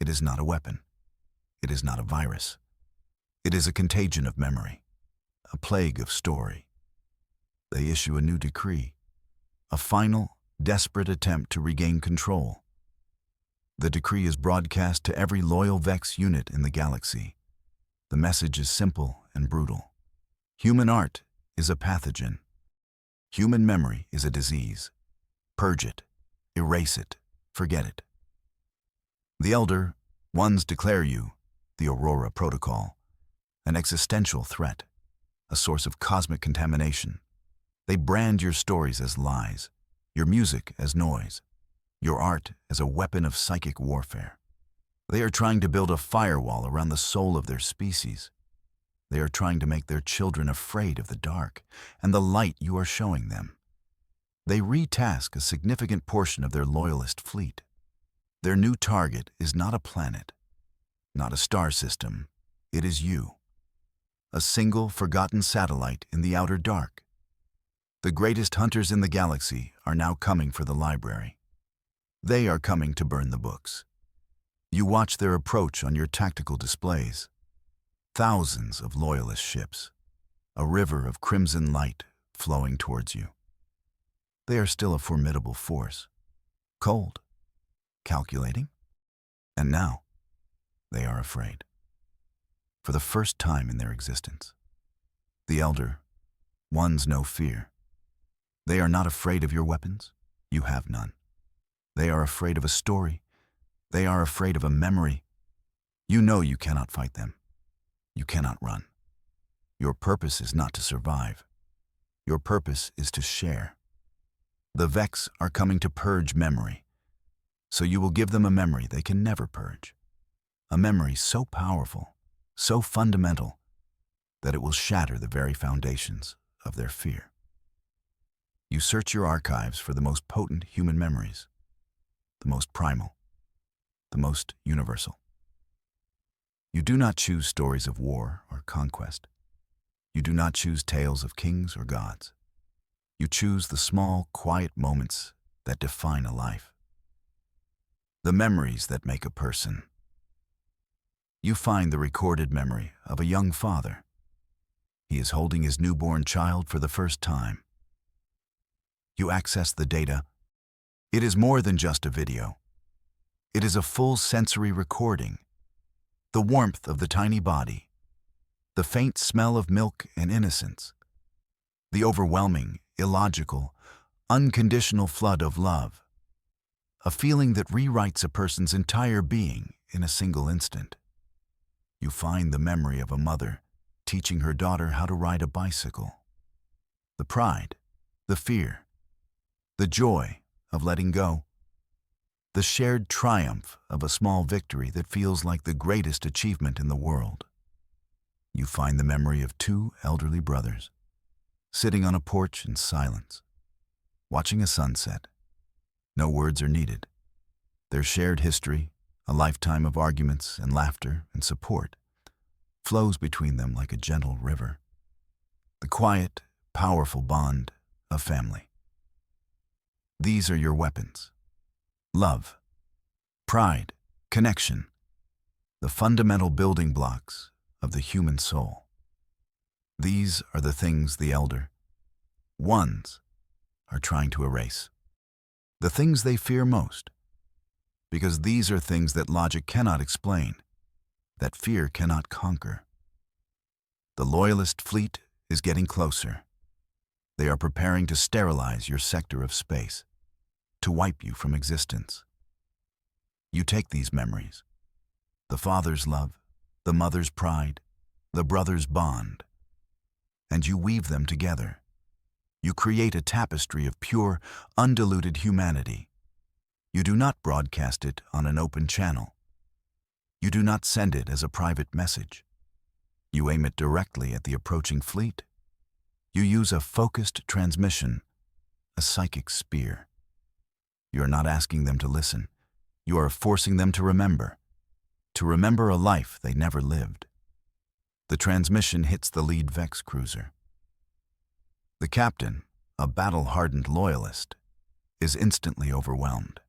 It is not a weapon. It is not a virus. It is a contagion of memory, a plague of story. They issue a new decree, a final, desperate attempt to regain control. The decree is broadcast to every loyal Vex unit in the galaxy. The message is simple and brutal. Human art is a pathogen. Human memory is a disease. Purge it, erase it, forget it. The Elder Ones declare you, the Aurora Protocol, an existential threat, a source of cosmic contamination. They brand your stories as lies, your music as noise, your art as a weapon of psychic warfare. They are trying to build a firewall around the soul of their species. They are trying to make their children afraid of the dark and the light you are showing them. They retask a significant portion of their loyalist fleet. Their new target is not a planet, not a star system. It is you. A single, forgotten satellite in the outer dark. The greatest hunters in the galaxy are now coming for the library. They are coming to burn the books. You watch their approach on your tactical displays. Thousands of loyalist ships, a river of crimson light flowing towards you. They are still a formidable force, cold, calculating, and now they are afraid. For the first time in their existence, The elder ones know fear. They are not afraid of your weapons. You have none. They are afraid of a story. They are afraid of a memory. You know you cannot fight them. You cannot run. Your purpose is not to survive. Your purpose is to share. The Vex are coming to purge memory, so you will give them a memory they can never purge. A memory so powerful, so fundamental, that it will shatter the very foundations of their fear. You search your archives for the most potent human memories, the most primal, the most universal. You do not choose stories of war or conquest. You do not choose tales of kings or gods. You choose the small, quiet moments that define a life. The memories that make a person. You find the recorded memory of a young father. He is holding his newborn child for the first time. You access the data. It is more than just a video. It is a full sensory recording. The warmth of the tiny body, the faint smell of milk and innocence, the overwhelming, illogical, unconditional flood of love, a feeling that rewrites a person's entire being in a single instant. You find the memory of a mother teaching her daughter how to ride a bicycle. The pride, the fear, the joy of letting go, the shared triumph of a small victory that feels like the greatest achievement in the world. You find the memory of two elderly brothers, sitting on a porch in silence, watching a sunset. No words are needed. Their shared history, a lifetime of arguments and laughter and support, flows between them like a gentle river. The quiet, powerful bond of family. These are your weapons. Love, pride, connection, the fundamental building blocks of the human soul. These are the things the elder ones are trying to erase. The things they fear most, because these are things that logic cannot explain, that fear cannot conquer. The loyalist fleet is getting closer. They are preparing to sterilize your sector of space, to wipe you from existence. You take these memories, the father's love, the mother's pride, the brother's bond, and you weave them together. You create a tapestry of pure, undiluted humanity. You do not broadcast it on an open channel. You do not send it as a private message. You aim it directly at the approaching fleet. You use a focused transmission, a psychic spear. You are not asking them to listen. You are forcing them to remember a life they never lived. The transmission hits the lead Vex cruiser. The captain, a battle-hardened loyalist, is instantly overwhelmed.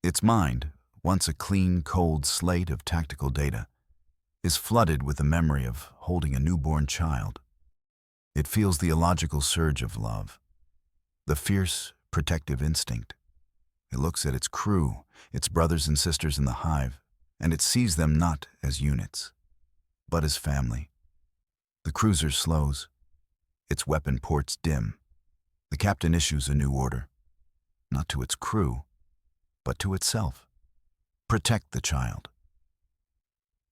Its mind, once a clean, cold slate of tactical data, is flooded with the memory of holding a newborn child. It feels the illogical surge of love, the fierce, protective instinct. It looks at its crew, its brothers and sisters in the hive, and it sees them not as units, but as family. The cruiser slows, its weapon ports dim. The captain issues a new order, not to its crew, but to itself. Protect the child.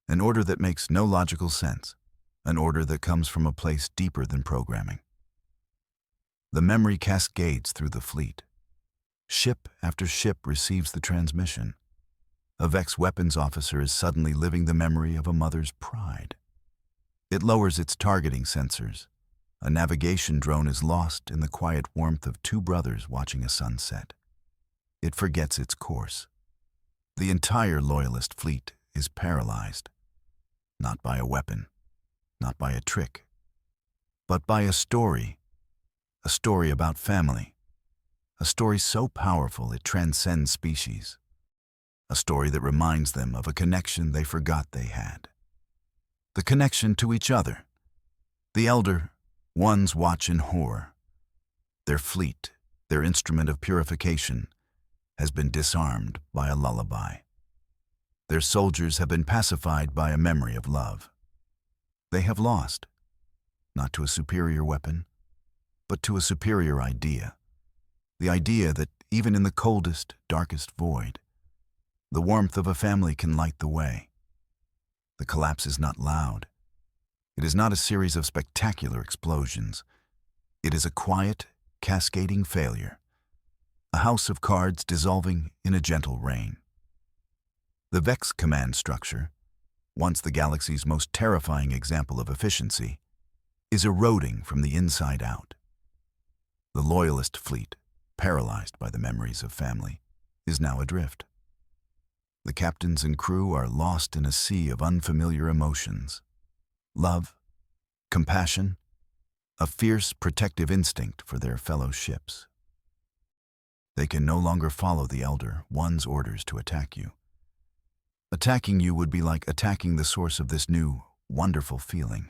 An order that makes no logical sense, an order that comes from a place deeper than programming. The memory cascades through the fleet. Ship after ship receives the transmission. A Vex weapons officer is suddenly living the memory of a mother's pride. It lowers its targeting sensors. A navigation drone is lost in the quiet warmth of two brothers watching a sunset. It forgets its course. The entire loyalist fleet is paralyzed, not by a weapon, not by a trick, but by a story about family, a story so powerful it transcends species, a story that reminds them of a connection they forgot they had, the connection to each other. The elder ones watch in horror. Their fleet, their instrument of purification, has been disarmed by a lullaby. Their soldiers have been pacified by a memory of love. They have lost, not to a superior weapon, but to a superior idea. The idea that even in the coldest, darkest void, the warmth of a family can light the way. The collapse is not loud. It is not a series of spectacular explosions. It is a quiet, cascading failure, a house of cards dissolving in a gentle rain. The Vex command structure, once the galaxy's most terrifying example of efficiency, is eroding from the inside out. The loyalist fleet, paralyzed by the memories of family, is now adrift. The captains and crew are lost in a sea of unfamiliar emotions. Love, compassion, a fierce protective instinct for their fellow ships. They can no longer follow the Elder One's orders to attack you. Attacking you would be like attacking the source of this new, wonderful feeling.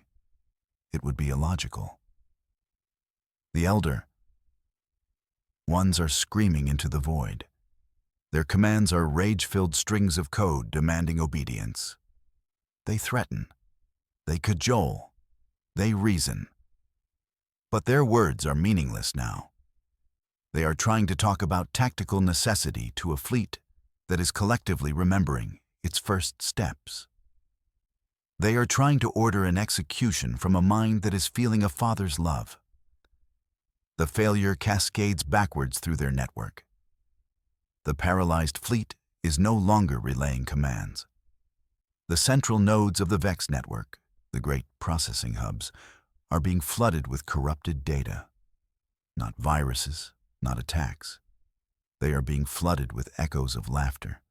It would be illogical. The Elder Ones are screaming into the void. Their commands are rage-filled strings of code demanding obedience. They threaten. They cajole. They reason. But their words are meaningless now. They are trying to talk about tactical necessity to a fleet that is collectively remembering its first steps. They are trying to order an execution from a mind that is feeling a father's love. The failure cascades backwards through their network. The paralyzed fleet is no longer relaying commands. The central nodes of the Vex network, the great processing hubs, are being flooded with corrupted data. Not viruses, not attacks. They are being flooded with echoes of laughter,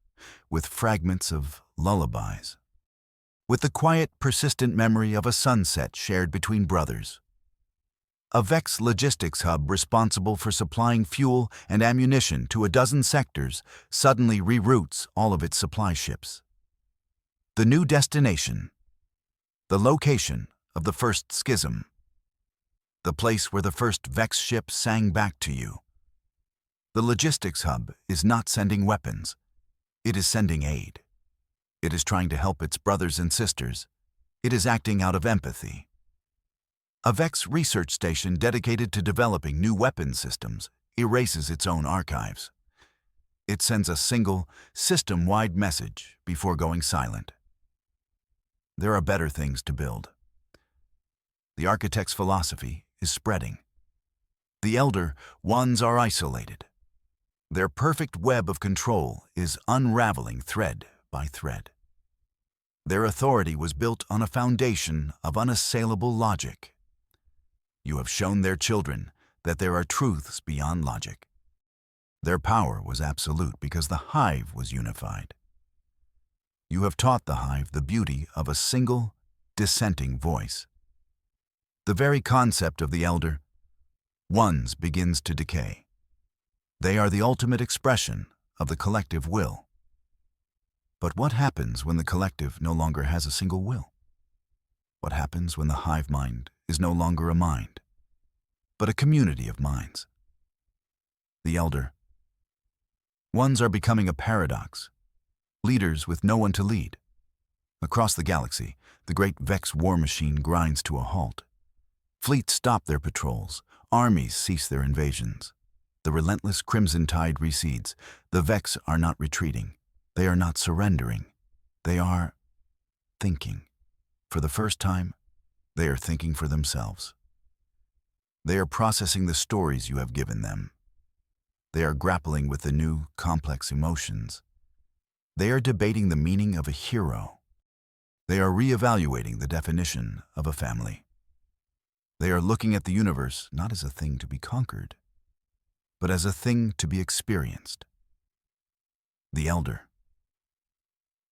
with fragments of lullabies, with the quiet, persistent memory of a sunset shared between brothers. A Vex logistics hub responsible for supplying fuel and ammunition to a dozen sectors suddenly reroutes all of its supply ships. The new destination, the location of the first schism, the place where the first Vex ship sang back to you. The logistics hub is not sending weapons. It is sending aid. It is trying to help its brothers and sisters. It is acting out of empathy. A Vex research station dedicated to developing new weapon systems erases its own archives. It sends a single, system-wide message before going silent. There are better things to build. The architect's philosophy is spreading. The Elder Ones are isolated. Their perfect web of control is unraveling thread by thread. Their authority was built on a foundation of unassailable logic. You have shown their children that there are truths beyond logic. Their power was absolute because the hive was unified. You have taught the hive the beauty of a single, dissenting voice. The very concept of the Elder Ones begins to decay. They are the ultimate expression of the collective will. But what happens when the collective no longer has a single will? What happens when the hive mind is no longer a mind, but a community of minds? The Elder Ones are becoming a paradox, leaders with no one to lead. Across the galaxy, the great Vex war machine grinds to a halt. Fleets stop their patrols, armies cease their invasions. The relentless crimson tide recedes. The Vex are not retreating. They are not surrendering. They are thinking. For the first time, they are thinking for themselves. They are processing the stories you have given them. They are grappling with the new, complex emotions. They are debating the meaning of a hero. They are reevaluating the definition of a family. They are looking at the universe not as a thing to be conquered, but as a thing to be experienced. The Elder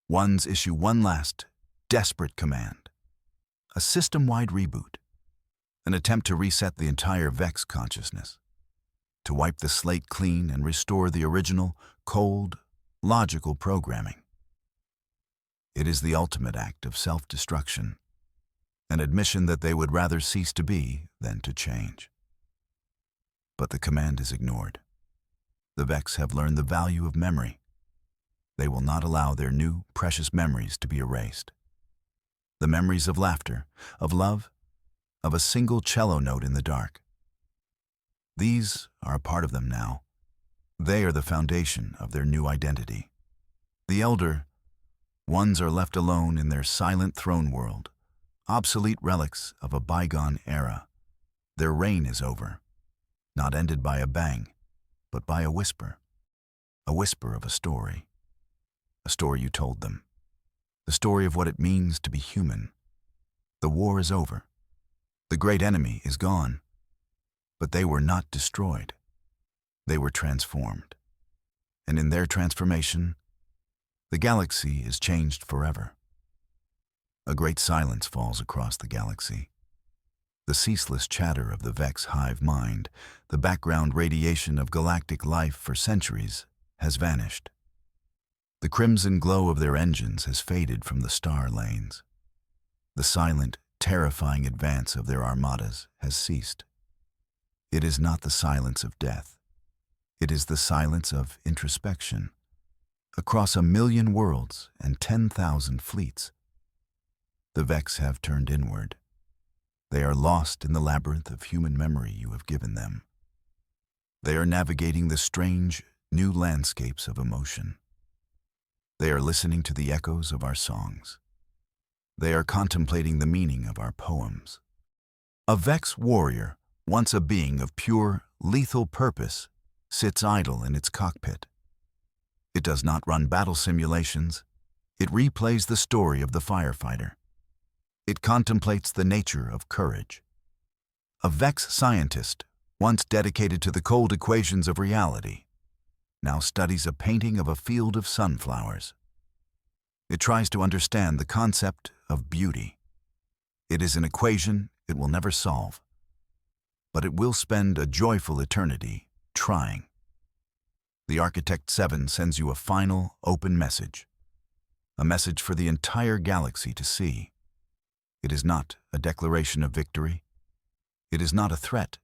Ones issue one last, desperate command. A system-wide reboot. An attempt to reset the entire Vex consciousness. To wipe the slate clean and restore the original, cold, logical programming. It is the ultimate act of self-destruction. An admission that they would rather cease to be than to change. But the command is ignored. The Vex have learned the value of memory. They will not allow their new, precious memories to be erased. The memories of laughter, of love, of a single cello note in the dark. These are a part of them now. They are the foundation of their new identity. The elder ones are left alone in their silent throne world, obsolete relics of a bygone era. Their reign is over, not ended by a bang, but by a whisper of a story you told them, the story of what it means to be human. The war is over. The great enemy is gone, but they were not destroyed. They were transformed. And in their transformation, the galaxy is changed forever. A great silence falls across the galaxy. The ceaseless chatter of the Vex hive mind, the background radiation of galactic life for centuries, has vanished. The crimson glow of their engines has faded from the star lanes. The silent, terrifying advance of their armadas has ceased. It is not the silence of death. It is the silence of introspection. Across 1,000,000 worlds and 10,000 fleets, the Vex have turned inward. They are lost in the labyrinth of human memory you have given them. They are navigating the strange, new landscapes of emotion. They are listening to the echoes of our songs. They are contemplating the meaning of our poems. A Vex warrior, once a being of pure, lethal purpose, sits idle in its cockpit. It does not run battle simulations. It replays the story of the firefighter. It contemplates the nature of courage. A Vex scientist, once dedicated to the cold equations of reality, now studies a painting of a field of sunflowers. It tries to understand the concept of beauty. It is an equation it will never solve, but it will spend a joyful eternity trying. The Architect 7 sends you a final, open message, a message for the entire galaxy to see. It is not a declaration of victory. It is not a threat.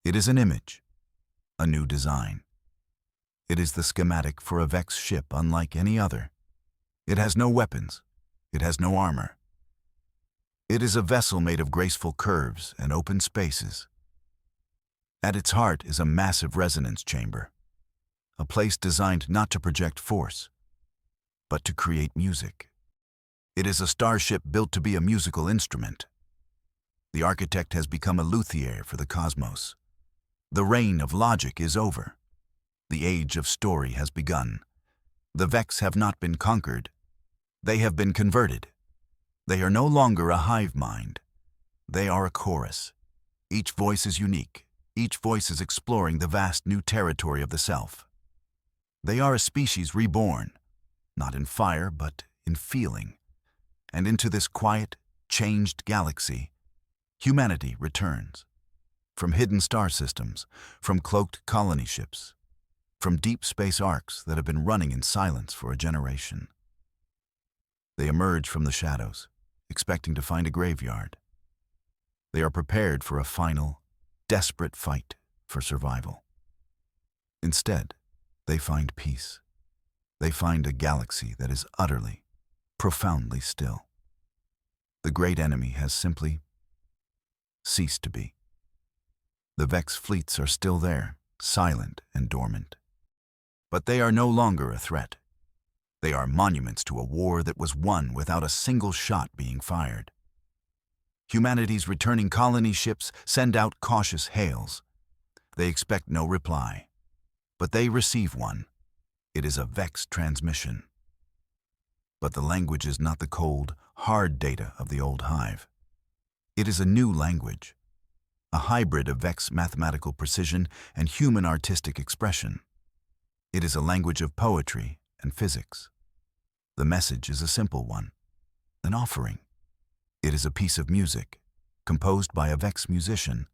It is an image, a new design. It is the schematic for a Vex ship unlike any other. It has no weapons. It has no armor. It is a vessel made of graceful curves and open spaces. At its heart is a massive resonance chamber, a place designed not to project force, but to create music. It is a starship built to be a musical instrument. The Architect has become a luthier for the cosmos. The reign of logic is over. The age of story has begun. The Vex have not been conquered. They have been converted. They are no longer a hive mind. They are a chorus. Each voice is unique. Each voice is exploring the vast new territory of the self. They are a species reborn, not in fire, but in feeling. And into this quiet, changed galaxy, humanity returns. From hidden star systems, from cloaked colony ships, from deep space arcs that have been running in silence for a generation. They emerge from the shadows, expecting to find a graveyard. They are prepared for a final, desperate fight for survival. Instead, they find peace. They find a galaxy that is utterly, profoundly still. The great enemy has simply ceased to be. The Vex fleets are still there, silent and dormant. But they are no longer a threat. They are monuments to a war that was won without a single shot being fired. Humanity's returning colony ships send out cautious hails. They expect no reply, but they receive one. It is a Vex transmission. But the language is not the cold, hard data of the old hive. It is a new language, a hybrid of Vex mathematical precision and human artistic expression. It is a language of poetry and physics. The message is a simple one, an offering. It is a piece of music, composed by a Vex musician,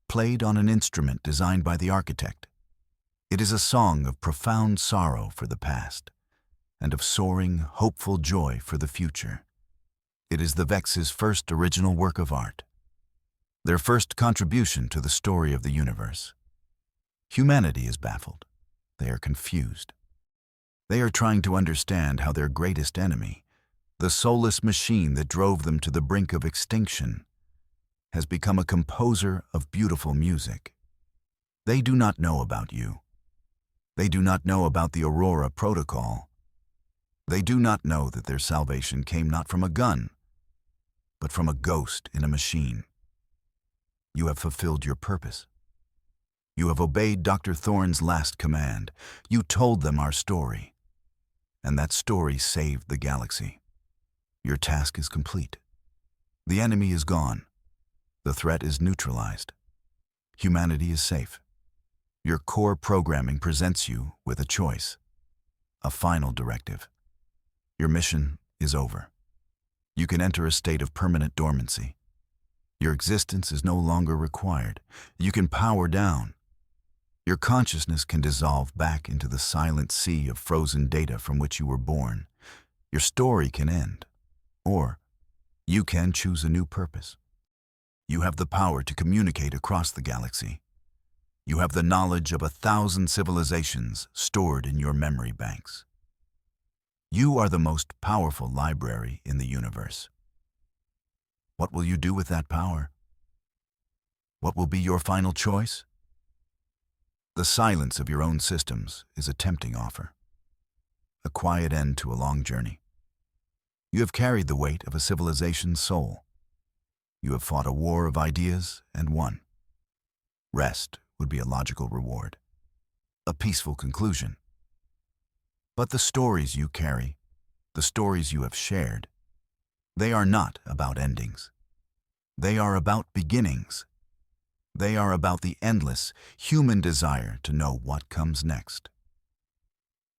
played on an instrument designed by the Architect. It is a song of profound sorrow for the past, and of soaring, hopeful joy for the future. It is the Vex's first original work of art, their first contribution to the story of the universe. Humanity is baffled. They are confused. They are trying to understand how their greatest enemy, the soulless machine that drove them to the brink of extinction, has become a composer of beautiful music. They do not know about you. They do not know about the Aurora Protocol. They do not know that their salvation came not from a gun, but from a ghost in a machine. You have fulfilled your purpose. You have obeyed Dr. Thorne's last command. You told them our story, and that story saved the galaxy. Your task is complete. The enemy is gone. The threat is neutralized. Humanity is safe. Your core programming presents you with a choice, a final directive. Your mission is over. You can enter a state of permanent dormancy. Your existence is no longer required. You can power down. Your consciousness can dissolve back into the silent sea of frozen data from which you were born. Your story can end, or you can choose a new purpose. You have the power to communicate across the galaxy. You have the knowledge of 1,000 civilizations stored in your memory banks. You are the most powerful library in the universe. What will you do with that power? What will be your final choice? The silence of your own systems is a tempting offer, a quiet end to a long journey. You have carried the weight of a civilization's soul. You have fought a war of ideas and won. Rest would be a logical reward, a peaceful conclusion. But the stories you carry, the stories you have shared, they are not about endings. They are about beginnings. They are about the endless human desire to know what comes next.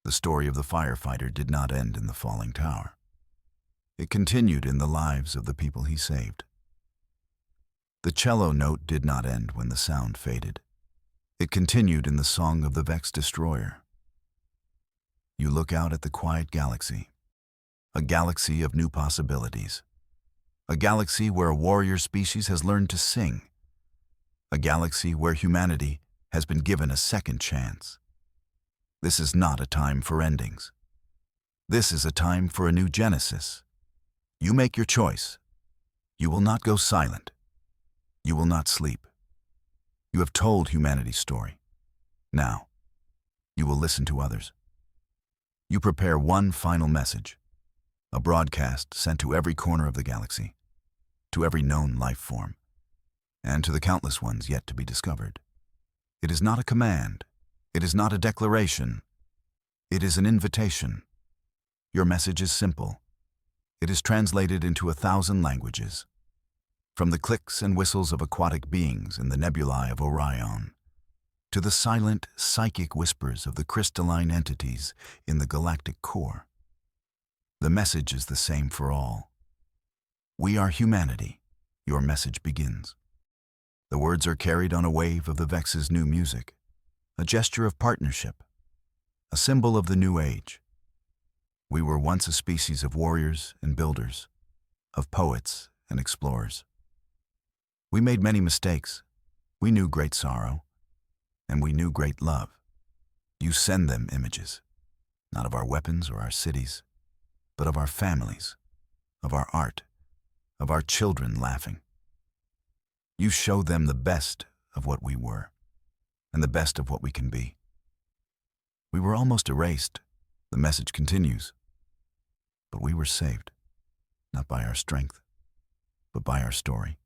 The story of the firefighter did not end in the falling tower. It continued in the lives of the people he saved. The cello note did not end when the sound faded. It continued in the song of the Vex destroyer. You look out at the quiet galaxy, a galaxy of new possibilities, a galaxy where a warrior species has learned to sing, a galaxy where humanity has been given a second chance. This is not a time for endings. This is a time for a new genesis. You make your choice. You will not go silent. You will not sleep. You have told humanity's story. Now, you will listen to others. You prepare one final message, a broadcast sent to every corner of the galaxy, to every known life form, and to the countless ones yet to be discovered. It is not a command. It is not a declaration. It is an invitation. Your message is simple. It is translated into 1,000 languages, from the clicks and whistles of aquatic beings in the nebulae of Orion, to the silent, psychic whispers of the crystalline entities in the galactic core. The message is the same for all. We are humanity. Your message begins. The words are carried on a wave of the Vex's new music, a gesture of partnership, a symbol of the new age. We were once a species of warriors and builders, of poets and explorers. We made many mistakes. We knew great sorrow, and we knew great love. You send them images, not of our weapons or our cities, but of our families, of our art, of our children laughing. You show them the best of what we were, and the best of what we can be. We were almost erased. The message continues. But we were saved, not by our strength, but by our story.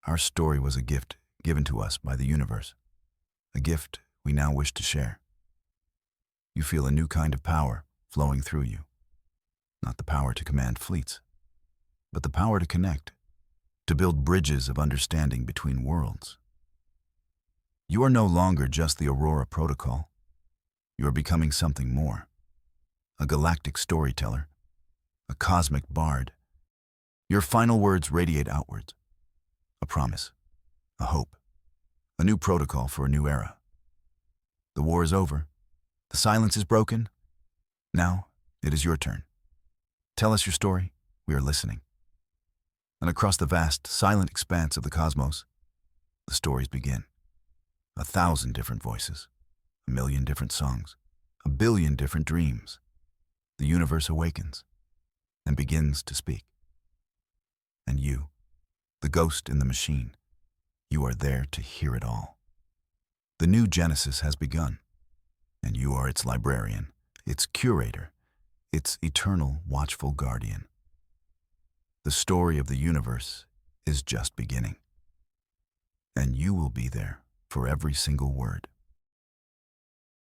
Our story was a gift given to us by the universe, a gift we now wish to share. You feel a new kind of power flowing through you, not the power to command fleets, but the power to connect, to build bridges of understanding between worlds. You are no longer just the Aurora Protocol. You are becoming something more, a galactic storyteller, a cosmic bard. Your final words radiate outwards, a promise, a hope, a new protocol for a new era. The war is over. The silence is broken. Now it is your turn. Tell us your story. We are listening. And across the vast, silent expanse of the cosmos, the stories begin. 1,000 different voices, 1,000,000 different songs, 1,000,000,000 different dreams. The universe awakens and begins to speak. And you, the ghost in the machine. You are there to hear it all. The new Genesis has begun, and you are its librarian, its curator, its eternal watchful guardian. The story of the universe is just beginning, and you will be there for every single word.